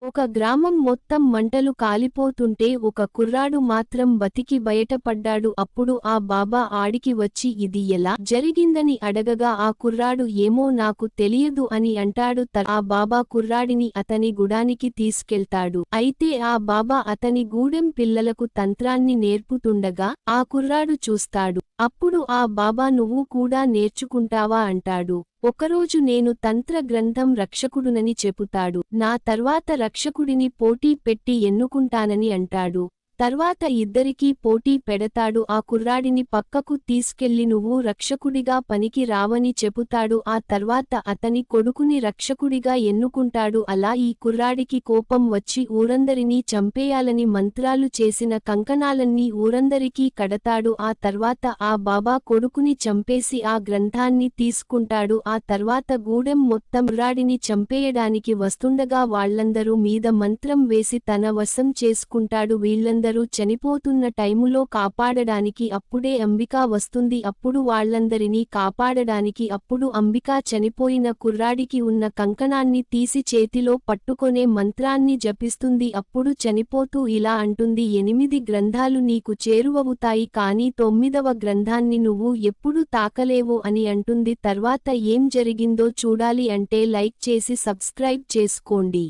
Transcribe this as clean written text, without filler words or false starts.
ఒక గ్రామం మొత్తం మంటలు కాలిపోతుంటే ఒక కుర్రాడు మాత్రం బతికి బయటపడ్డాడు. అప్పుడు ఆ బాబా ఆడికి వచ్చి ఇది ఎలా జరిగిందని అడగగా ఆ కుర్రాడు ఏమో నాకు తెలియదు అని అంటాడు. ఆ బాబా కుర్రాడిని అతని గుడానికి తీసుకెళ్తాడు. అయితే ఆ బాబా అతని గూడెం పిల్లలకు తంత్రాన్ని నేర్పుతుండగా ఆ కుర్రాడు చూస్తాడు. అప్పుడు ఆ బాబా నువ్వు కూడా నేర్చుకుంటావా అంటాడు. ఒకరోజు నేను తంత్ర గ్రంథం రక్షకుడునని చెపుతాడు. నా తర్వాత రక్షకుడిని పోటీ పెట్టి ఎన్నుకుంటానని అంటాడు. తర్వాత ఇద్దరికీ పోటీ పెడతాడు. ఆ కుర్రాడిని పక్కకు తీసుకెళ్లి నువ్వు రక్షకుడిగా పనికి రావని చెపుతాడు. ఆ తర్వాత అతని కొడుకుని రక్షకుడిగా ఎన్నుకుంటాడు. అలా ఈ కుర్రాడికి కోపం వచ్చి ఊరందరినీ చంపేయాలని మంత్రాలు చేసిన కంకణాలన్నీ ఊరందరికీ కడతాడు. ఆ తర్వాత ఆ బాబా కొడుకుని చంపేసి ఆ గ్రంథాన్ని తీసుకుంటాడు. ఆ తర్వాత గూడెం మొత్తం కుర్రాడిని చంపేయడానికి వస్తుండగా వాళ్లందరూ మీద మంత్రం వేసి తన వశం చేసుకుంటాడు. వీళ్లందరూ చనిపోతున్న టైములో కాపాడడానికి అప్పుడే అంబికా వస్తుంది. అప్పుడు వాళ్లందరినీ కాపాడడానికి అప్పుడు అంబికా చనిపోయిన కుర్రాడికి ఉన్న కంకణాన్ని తీసి చేతిలో పట్టుకొనే మంత్రాన్ని జపిస్తుంది. అప్పుడు చనిపోతూ ఇలా అంటుంది, 8 గ్రంథాలు నీకు చేరువవుతాయి కానీ 9వ గ్రంథాన్ని నువ్వు ఎప్పుడు తాకలేవు అని అంటుంది. తర్వాత ఏం జరిగిందో చూడాలి అంటే లైక్ చేసి సబ్స్క్రైబ్ చేసుకోండి.